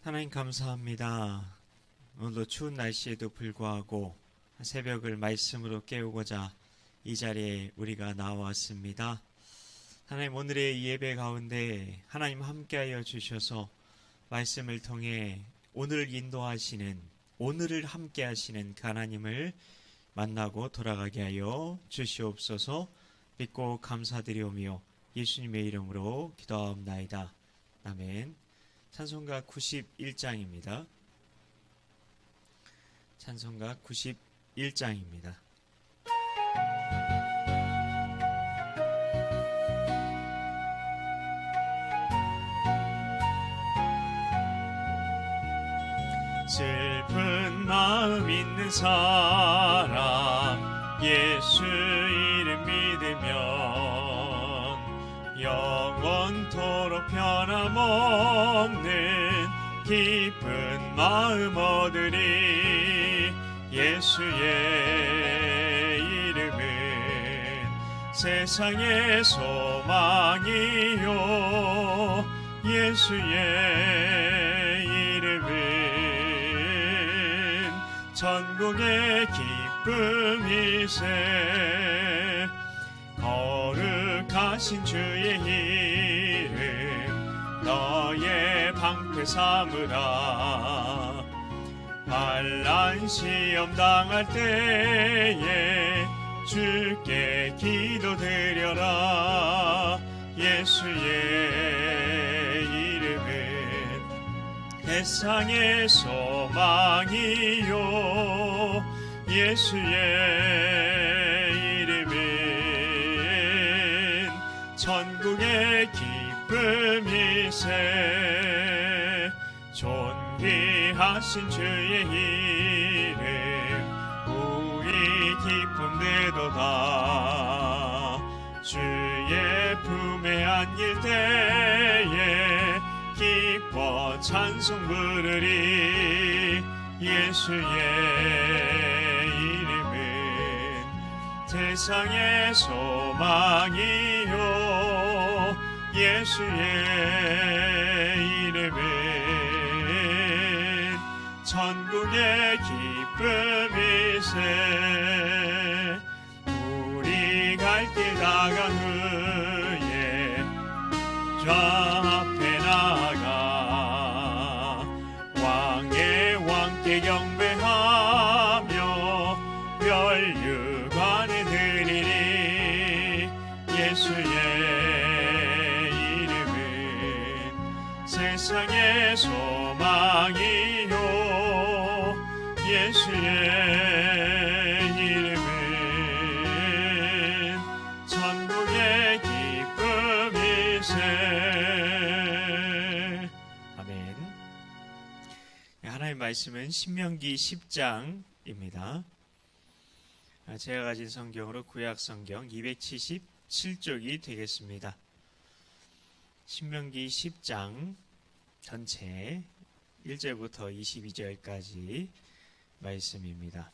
하나님 감사합니다. 오늘도 추운 날씨에도 불구하고 새벽을 말씀으로 깨우고자 이 자리에 우리가 나왔습니다. 하나님, 오늘의 이 예배 가운데 하나님 함께하여 주셔서 말씀을 통해 오늘을 인도하시는, 오늘을 함께하시는 그 하나님을 만나고 돌아가게 하여 주시옵소서. 믿고 감사드리오며 예수님의 이름으로 기도하옵나이다. 아멘. 찬송가 91장입니다. 찬송가 91장입니다. 슬픈 마음 있는 사람 예수 이름 믿으면 영원토록 변함없는 기쁜 마음 얻으리. 예수의 이름은 세상의 소망이요 예수의 이름은 천국의 기쁨이세. 거룩하신 주의 이름 너의 방패 삼으라. 환난 시험 당할 때에 주께 기도드려라. 예수의 이름은 세상의 소망이요 예수의 이름은 천국의 기쁨이세. 존귀하신 주의 이름 우리 기쁨 되도다. 주의 품에 안길 때에 기뻐 찬송 부르리. 예수의 이름은 세상의 소망이요 예수의 이름은 천국의 기쁨이세. 우리 갈 길 다간 후에 좌앞에 나아가 왕의 왕께 경배하며 멸류관에 드리리. 예수의 이름은 세상의 소망이요 예수의 이름은 천국의 기쁨이세. 아멘. 하나님의 말씀은 신명기 10장입니다. 제가 가진 성경으로 구약 성경 277쪽이 되겠습니다. 신명기 10장 전체 1절부터 22절까지 말씀입니다.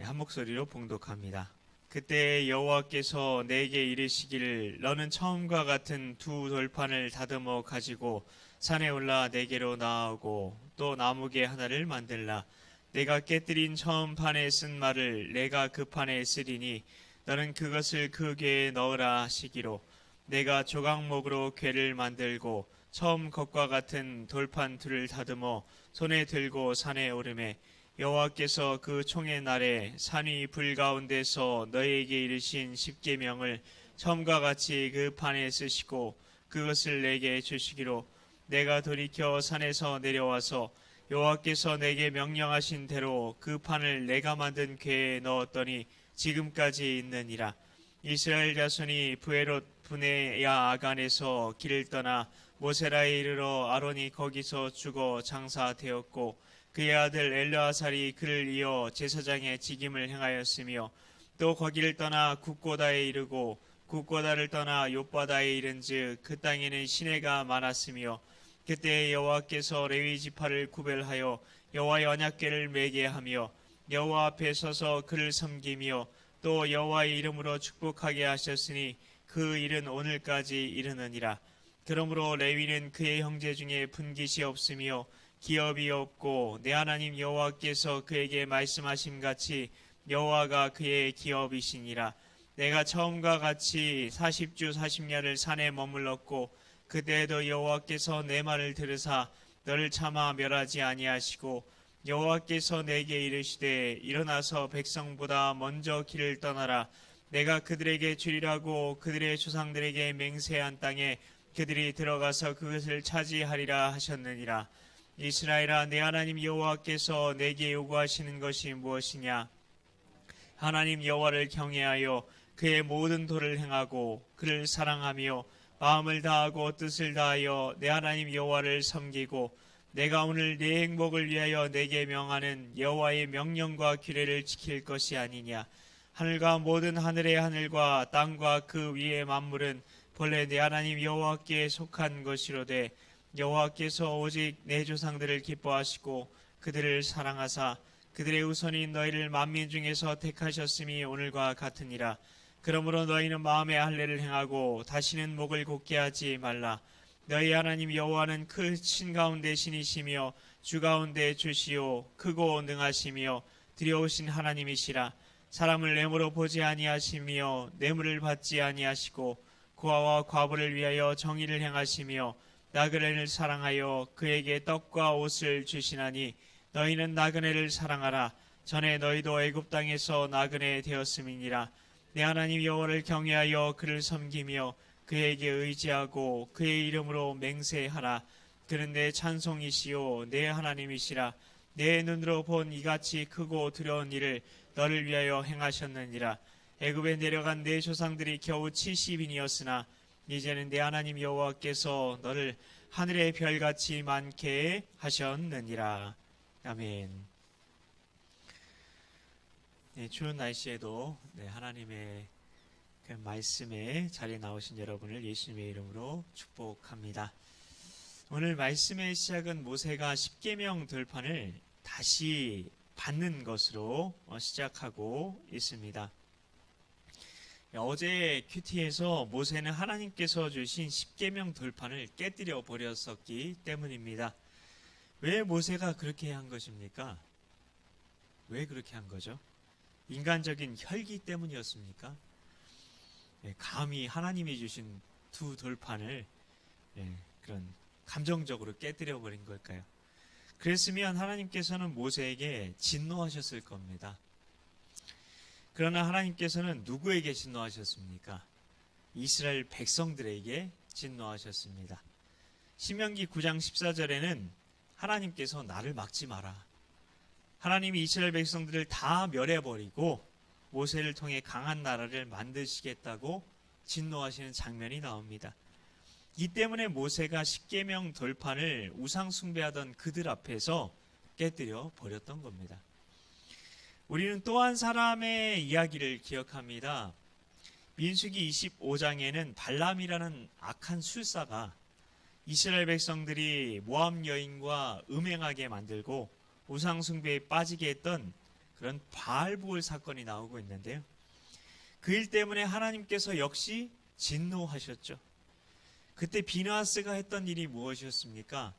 한 목소리로 봉독합니다. 그때 여호와께서 내게 이르시기를 너는 처음과 같은 두 돌판을 다듬어 가지고 산에 올라 내게로 나아오고 또 나무개 하나를 만들라. 내가 깨뜨린 처음 판에 쓴 말을 내가 그 판에 쓰리니 너는 그것을 그 궤에 넣으라 하시기로 내가 조각목으로 궤를 만들고 처음 것과 같은 돌판 둘을 다듬어 손에 들고 산에 오르매 여호와께서 그 총의 날에 산 위 불 가운데서 너희에게 이르신 십계명을 처음과 같이 그 판에 쓰시고 그것을 내게 주시기로 내가 돌이켜 산에서 내려와서 여호와께서 내게 명령하신 대로 그 판을 내가 만든 궤에 넣었더니 지금까지 있느니라. 이스라엘 자손이 브에롯 브네야 아간에서 길을 떠나 모세라에 이르러 아론이 거기서 죽어 장사되었고 그의 아들 엘르아살이 그를 이어 제사장의 직임을 행하였으며 또 거기를 떠나 굽고다에 이르고 굽고다를 떠나 욥바다에 이른즉 그 땅에는 시내가 많았으며 그때 여호와께서 레위 지파를 구별하여 여호와의 언약궤를 매게 하며 여호와 앞에 서서 그를 섬기며 또 여호와의 이름으로 축복하게 하셨으니 그 일은 오늘까지 이르느니라. 그러므로 레위는 그의 형제 중에 분깃이 없으며 기업이 없고 내 하나님 여호와께서 그에게 말씀하심 같이 여호와가 그의 기업이시니라. 내가 처음과 같이 40주 40야를 산에 머물렀고 그때에도 여호와께서 내 말을 들으사 너를 차마 멸하지 아니하시고 여호와께서 내게 이르시되 일어나서 백성보다 먼저 길을 떠나라. 내가 그들에게 주리라고 그들의 조상들에게 맹세한 땅에 그들이 들어가서 그것을 차지하리라 하셨느니라. 이스라엘아, 내 하나님 여호와께서 내게 요구하시는 것이 무엇이냐? 하나님 여호와를 경외하여 그의 모든 도를 행하고 그를 사랑하며 마음을 다하고 뜻을 다하여 내 하나님 여호와를 섬기고 내가 오늘 네 행복을 위하여 내게 명하는 여호와의 명령과 규례를 지킬 것이 아니냐. 하늘과 모든 하늘의 하늘과 땅과 그 위의 만물은 본래 내 하나님 여호와께 속한 것이로되 여호와께서 오직 내 조상들을 기뻐하시고 그들을 사랑하사 그들의 우선인 너희를 만민 중에서 택하셨음이 오늘과 같으니라. 그러므로 너희는 마음에 할례를 행하고 다시는 목을 곧게 하지 말라. 너희 하나님 여호와는 그 신 가운데 신이시며 주 가운데 주시오 크고 능하시며 두려우신 하나님이시라. 사람을 뇌물로 보지 아니하시며 뇌물을 받지 아니하시고 고아와 과부를 위하여 정의를 행하시며 나그네를 사랑하여 그에게 떡과 옷을 주시나니 너희는 나그네를 사랑하라. 전에 너희도 애굽 땅에서 나그네 되었음이니라. 내 하나님 여호와를 경외하여 그를 섬기며 그에게 의지하고 그의 이름으로 맹세하라. 그는 내 찬송이시요 내 하나님이시라. 내 눈으로 본 이같이 크고 두려운 일을 너를 위하여 행하셨느니라. 애굽에 내려간 내 조상들이 겨우 70인이었으나 이제는 내 하나님 여호와께서 너를 하늘의 별같이 많게 하셨느니라. 아멘. 네, 추운 날씨에도 하나님의 그 말씀에 자리에 나오신 여러분을 예수님의 이름으로 축복합니다. 오늘 말씀의 시작은 모세가 십계명 들판을 다시 받는 것으로 시작하고 있습니다. 어제 큐티에서 모세는 하나님께서 주신 십계명 돌판을 깨뜨려 버렸었기 때문입니다. 왜 모세가 그렇게 한 것입니까? 왜 그렇게 한 거죠? 인간적인 혈기 때문이었습니까? 감히 하나님이 주신 두 돌판을 그런 감정적으로 깨뜨려 버린 걸까요? 그랬으면 하나님께서는 모세에게 진노하셨을 겁니다. 그러나 하나님께서는 누구에게 진노하셨습니까? 이스라엘 백성들에게 진노하셨습니다. 신명기 9장 14절에는 하나님께서 나를 막지 마라. 하나님이 이스라엘 백성들을 다 멸해버리고 모세를 통해 강한 나라를 만드시겠다고 진노하시는 장면이 나옵니다. 이 때문에 모세가 십계명 돌판을 우상 숭배하던 그들 앞에서 깨뜨려 버렸던 겁니다. 우리는 또 한 사람의 이야기를 기억합니다. 민수기 25장에는 발람이라는 악한 술사가 이스라엘 백성들이 모압 여인과 음행하게 만들고 우상 숭배에 빠지게 했던 그런 바알부올 사건이 나오고 있는데요. 그 일 때문에 하나님께서 역시 진노하셨죠. 그때 비느하스가 했던 일이 무엇이었습니까?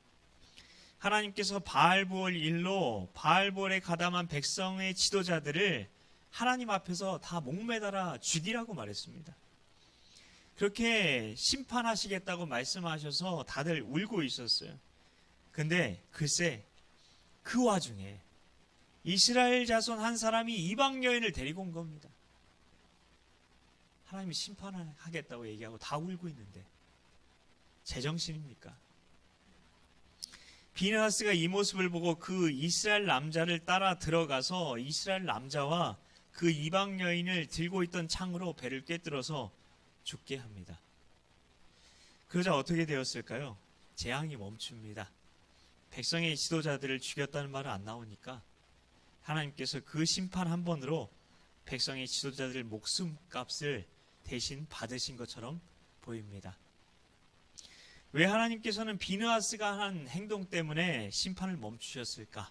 하나님께서 바알부올 일로 바알부올에 가담한 백성의 지도자들을 하나님 앞에서 다 목매달아 죽이라고 말했습니다. 그렇게 심판하시겠다고 말씀하셔서 다들 울고 있었어요. 근데 글쎄 그 와중에 이스라엘 자손 한 사람이 이방 여인을 데리고 온 겁니다. 하나님이 심판하겠다고 얘기하고 다 울고 있는데 제정신입니까? 비느하스가 이 모습을 보고 그 이스라엘 남자를 따라 들어가서 이스라엘 남자와 그 이방 여인을 들고 있던 창으로 배를 꿰뚫어서 죽게 합니다. 그러자 어떻게 되었을까요? 재앙이 멈춥니다. 백성의 지도자들을 죽였다는 말은 안 나오니까 하나님께서 그 심판 한 번으로 백성의 지도자들 목숨값을 대신 받으신 것처럼 보입니다. 왜 하나님께서는 비느하스가 한 행동 때문에 심판을 멈추셨을까?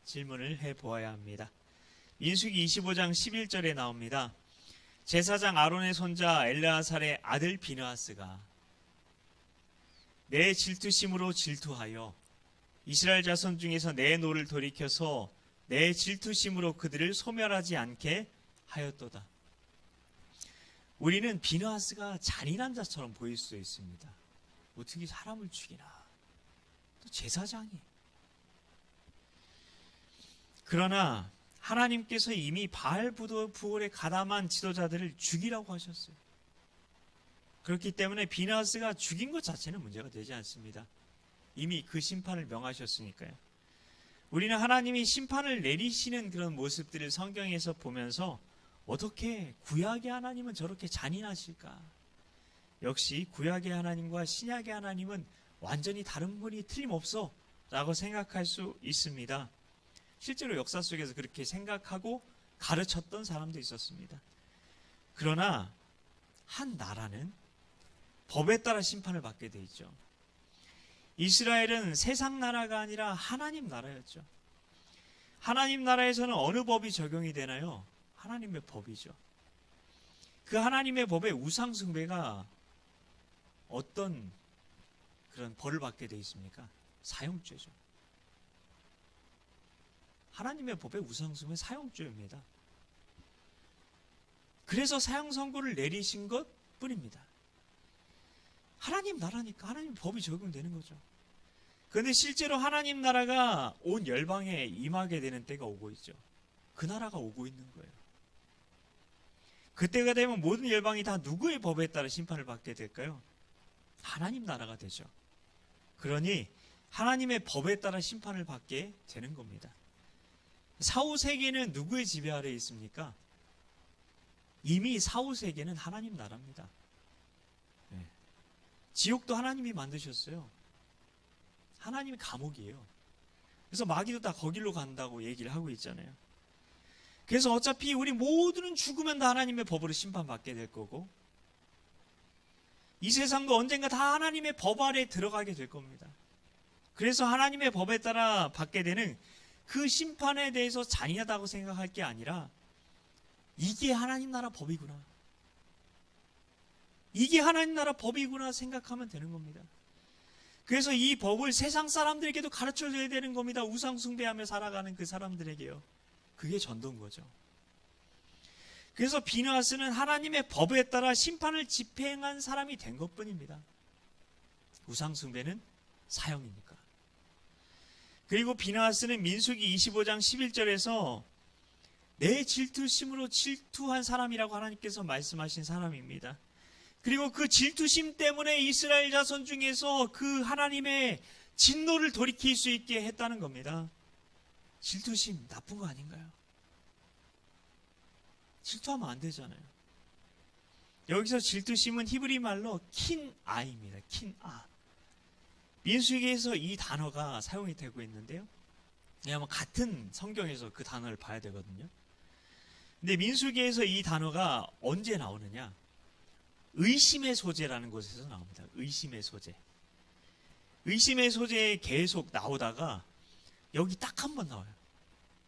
질문을 해보아야 합니다. 민수기 25장 11절에 나옵니다. 제사장 아론의 손자 엘르아살의 아들 비느하스가 내 질투심으로 질투하여 이스라엘 자손 중에서 내 노를 돌이켜서 내 질투심으로 그들을 소멸하지 않게 하였도다. 우리는 비느하스가 잔인한 자처럼 보일 수 있습니다. 어떻게 사람을 죽이나. 또 제사장이. 그러나 하나님께서 이미 바알 부올에 가담한 지도자들을 죽이라고 하셨어요. 그렇기 때문에 비느하스가 죽인 것 자체는 문제가 되지 않습니다. 이미 그 심판을 명하셨으니까요. 우리는 하나님이 심판을 내리시는 그런 모습들을 성경에서 보면서 어떻게 구약의 하나님은 저렇게 잔인하실까? 역시 구약의 하나님과 신약의 하나님은 완전히 다른 분이 틀림없어 라고 생각할 수 있습니다. 실제로 역사 속에서 그렇게 생각하고 가르쳤던 사람도 있었습니다. 그러나 한 나라는 법에 따라 심판을 받게 돼 있죠. 이스라엘은 세상 나라가 아니라 하나님 나라였죠. 하나님 나라에서는 어느 법이 적용이 되나요? 하나님의 법이죠. 그 하나님의 법에 우상 숭배가 어떤 그런 벌을 받게 돼 있습니까? 사형죄죠. 하나님의 법에 우상 숭배 사형죄입니다. 그래서 사형 선고를 내리신 것 뿐입니다. 하나님 나라니까 하나님 법이 적용되는 거죠. 그런데 실제로 하나님 나라가 온 열방에 임하게 되는 때가 오고 있죠. 그 나라가 오고 있는 거예요. 그때가 되면 모든 열방이 다 누구의 법에 따라 심판을 받게 될까요? 하나님 나라가 되죠. 그러니 하나님의 법에 따라 심판을 받게 되는 겁니다. 사후세계는 누구의 지배 아래에 있습니까? 이미 사후세계는 하나님 나라입니다. 지옥도 하나님이 만드셨어요. 하나님의 감옥이에요. 그래서 마귀도 다 거길로 간다고 얘기를 하고 있잖아요. 그래서 어차피 우리 모두는 죽으면 다 하나님의 법으로 심판받게 될 거고 이 세상도 언젠가 다 하나님의 법 아래에 들어가게 될 겁니다. 그래서 하나님의 법에 따라 받게 되는 그 심판에 대해서 잔인하다고 생각할 게 아니라 이게 하나님 나라 법이구나. 이게 하나님 나라 법이구나 생각하면 되는 겁니다. 그래서 이 법을 세상 사람들에게도 가르쳐줘야 되는 겁니다. 우상 숭배하며 살아가는 그 사람들에게요. 그게 전도인 거죠. 그래서 비느하스는 하나님의 법에 따라 심판을 집행한 사람이 된 것뿐입니다. 우상 숭배는 사형이니까. 그리고 비느하스는 민수기 25장 11절에서 내 질투심으로 질투한 사람이라고 하나님께서 말씀하신 사람입니다. 그리고 그 질투심 때문에 이스라엘 자손 중에서 그 하나님의 진노를 돌이킬 수 있게 했다는 겁니다. 질투심 나쁜 거 아닌가요? 질투하면 안 되잖아요. 여기서 질투심은 히브리 말로 킨아입니다. 킨아. 민수기에서 이 단어가 사용이 되고 있는데요. 왜냐하면 같은 성경에서 그 단어를 봐야 되거든요. 근데 민수기에서 이 단어가 언제 나오느냐? 의심의 소재라는 곳에서 나옵니다. 의심의 소재. 의심의 소재에 계속 나오다가 여기 딱 한 번 나와요.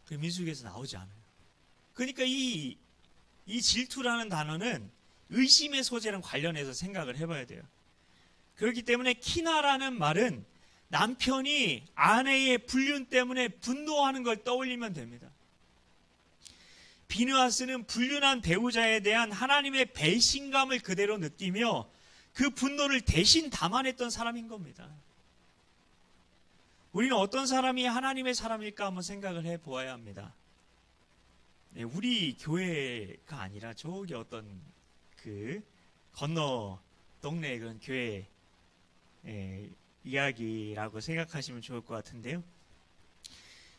그 민수기에서 나오지 않아요. 그러니까 이 질투라는 단어는 의심의 소재랑 관련해서 생각을 해봐야 돼요. 그렇기 때문에 키나라는 말은 남편이 아내의 불륜 때문에 분노하는 걸 떠올리면 됩니다. 비느하스는 불륜한 배우자에 대한 하나님의 배신감을 그대로 느끼며 그 분노를 대신 담아냈던 사람인 겁니다. 우리는 어떤 사람이 하나님의 사람일까 한번 생각을 해보아야 합니다. 우리 교회가 아니라 저기 어떤 그 건너 동네 그런 교회 이야기라고 생각하시면 좋을 것 같은데요.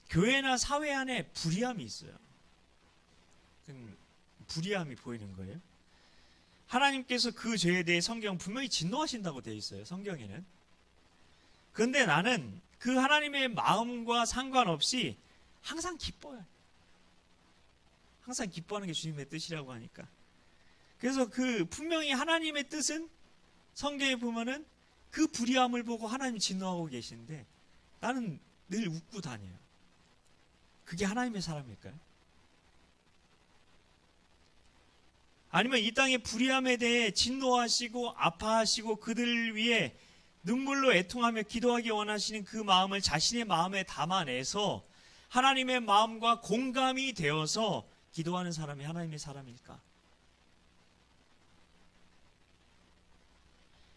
교회나 사회 안에 불의함이 있어요. 불의함이 보이는 거예요. 하나님께서 그 죄에 대해 성경 분명히 진노하신다고 되어 있어요. 성경에는. 그런데 나는 그 하나님의 마음과 상관없이 항상 기뻐요. 항상 기뻐하는 게 주님의 뜻이라고 하니까. 그래서 그 분명히 하나님의 뜻은 성경에 보면은 그 불의함을 보고 하나님 진노하고 계시는데 나는 늘 웃고 다녀요. 그게 하나님의 사람일까요? 아니면 이 땅의 불의함에 대해 진노하시고 아파하시고 그들을 위해 눈물로 애통하며 기도하기 원하시는 그 마음을 자신의 마음에 담아내서 하나님의 마음과 공감이 되어서 기도하는 사람이 하나님의 사람일까?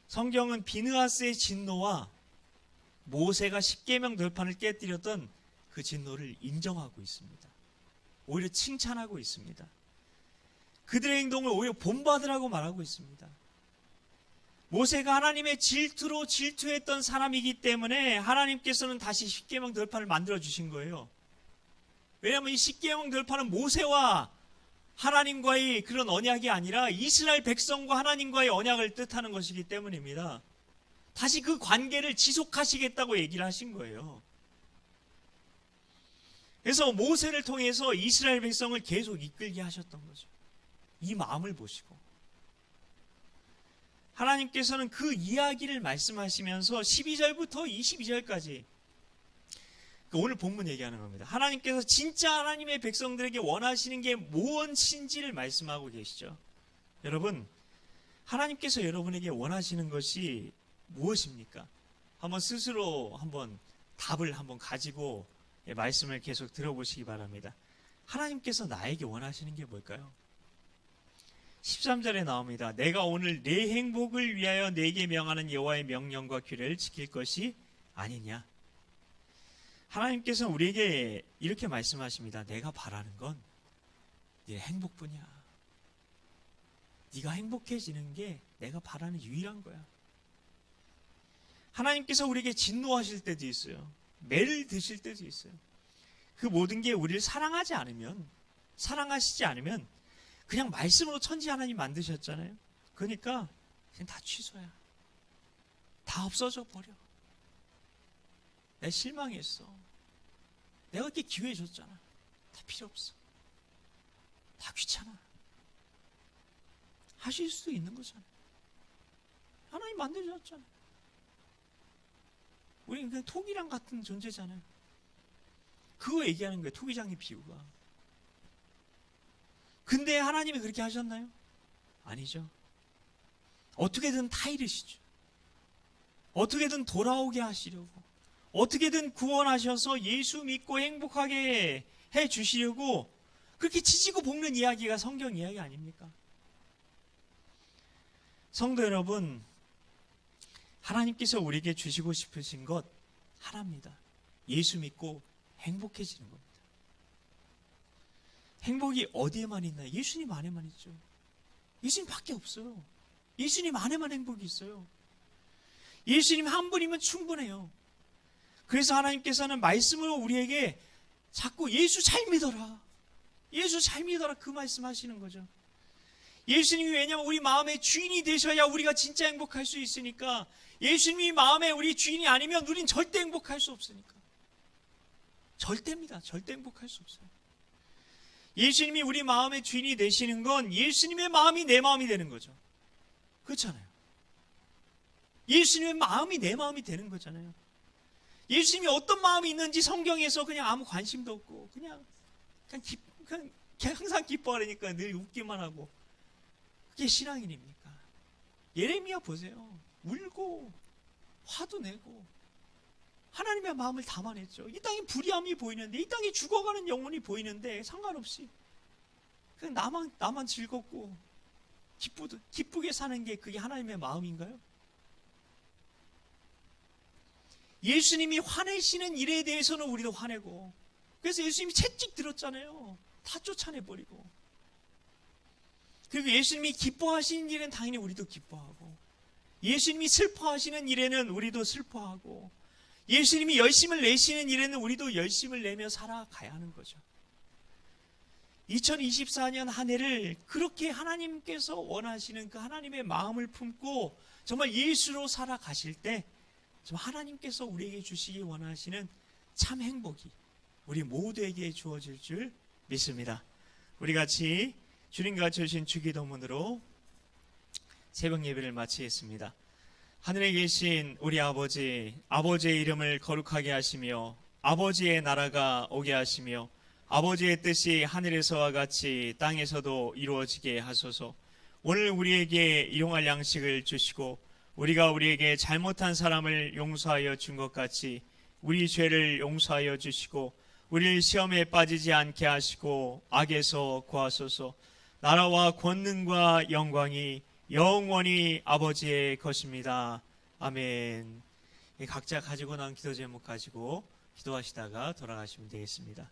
성경은 비느하스의 진노와 모세가 십계명 들판을 깨뜨렸던 그 진노를 인정하고 있습니다. 오히려 칭찬하고 있습니다. 그들의 행동을 오히려 본받으라고 말하고 있습니다. 모세가 하나님의 질투로 질투했던 사람이기 때문에 하나님께서는 다시 십계명 들판을 만들어 주신 거예요. 왜냐하면 이 십계명 들판은 모세와 하나님과의 그런 언약이 아니라 이스라엘 백성과 하나님과의 언약을 뜻하는 것이기 때문입니다. 다시 그 관계를 지속하시겠다고 얘기를 하신 거예요. 그래서 모세를 통해서 이스라엘 백성을 계속 이끌게 하셨던 거죠. 이 마음을 보시고 하나님께서는 그 이야기를 말씀하시면서 12절부터 22절까지 오늘 본문 얘기하는 겁니다. 하나님께서 진짜 하나님의 백성들에게 원하시는 게 무엇인지를 말씀하고 계시죠. 여러분, 하나님께서 여러분에게 원하시는 것이 무엇입니까? 한번 스스로 한번 답을 한번 가지고 말씀을 계속 들어보시기 바랍니다. 하나님께서 나에게 원하시는 게 뭘까요? 13절에 나옵니다. 내가 오늘 내 행복을 위하여 내게 명하는 여호와의 명령과 규례를 지킬 것이 아니냐. 하나님께서는 우리에게 이렇게 말씀하십니다. 내가 바라는 건 네 행복뿐이야. 네가 행복해지는 게 내가 바라는 유일한 거야. 하나님께서 우리에게 진노하실 때도 있어요. 매를 드실 때도 있어요. 그 모든 게 우리를 사랑하시지 않으면 그냥 말씀으로 천지 하나님 만드셨잖아요. 그러니까 그냥 다 취소야. 다 없어져 버려. 내가 실망했어. 내가 이렇게 기회 줬잖아. 다 필요 없어. 다 귀찮아. 하실 수도 있는 거잖아요. 하나님 만드셨잖아요. 우리는 그냥 토기랑 같은 존재잖아요. 그거 얘기하는 거예요. 토기장의 비유가. 근데 하나님이 그렇게 하셨나요? 아니죠. 어떻게든 타이르시죠. 어떻게든 돌아오게 하시려고, 어떻게든 구원하셔서 예수 믿고 행복하게 해 주시려고 그렇게 지지고 볶는 이야기가 성경 이야기 아닙니까? 성도 여러분, 하나님께서 우리에게 주시고 싶으신 것 하나입니다. 예수 믿고 행복해지는 겁니다. 행복이 어디에만 있나요? 예수님 안에만 있죠. 예수님 밖에 없어요. 예수님 안에만 행복이 있어요. 예수님 한 분이면 충분해요. 그래서 하나님께서는 말씀으로 우리에게 자꾸 예수 잘 믿어라, 예수 잘 믿어라, 그 말씀 하시는 거죠. 예수님이, 왜냐하면 우리 마음의 주인이 되셔야 우리가 진짜 행복할 수 있으니까. 예수님이 마음의 우리 주인이 아니면 우린 절대 행복할 수 없으니까. 절대입니다. 절대 행복할 수 없어요. 예수님이 우리 마음의 주인이 되시는 건 예수님의 마음이 내 마음이 되는 거죠. 그렇잖아요. 예수님의 마음이 내 마음이 되는 거잖아요. 예수님이 어떤 마음이 있는지 성경에서 그냥 아무 관심도 없고 그냥 항상 기뻐하려니까 늘 웃기만 하고, 그게 신앙인입니까? 예레미야 보세요. 울고 화도 내고 하나님의 마음을 담아냈죠. 이 땅에 불의함이 보이는데, 이 땅에 죽어가는 영혼이 보이는데 상관없이 그냥 나만 즐겁고 기쁘게 사는 게 그게 하나님의 마음인가요? 예수님이 화내시는 일에 대해서는 우리도 화내고, 그래서 예수님이 채찍 들었잖아요. 다 쫓아내버리고. 그리고 예수님이 기뻐하시는 일에는 당연히 우리도 기뻐하고, 예수님이 슬퍼하시는 일에는 우리도 슬퍼하고, 예수님이 열심을 내시는 일에는 우리도 열심을 내며 살아가야 하는 거죠. 2024년 한 해를 그렇게 하나님께서 원하시는 그 하나님의 마음을 품고 정말 예수로 살아가실 때 정말 하나님께서 우리에게 주시기 원하시는 참 행복이 우리 모두에게 주어질 줄 믿습니다. 우리 같이 주님 가르쳐주신 주기도문으로 새벽 예배를 마치겠습니다. 하늘에 계신 우리 아버지, 아버지의 이름을 거룩하게 하시며 아버지의 나라가 오게 하시며 아버지의 뜻이 하늘에서와 같이 땅에서도 이루어지게 하소서. 오늘 우리에게 일용할 양식을 주시고 우리가 우리에게 잘못한 사람을 용서하여 준 것 같이 우리 죄를 용서하여 주시고 우리를 시험에 빠지지 않게 하시고 악에서 구하소서. 나라와 권능과 영광이 영원히 아버지의 것입니다. 아멘. 각자 가지고 나온 기도 제목 가지고 기도하시다가 돌아가시면 되겠습니다.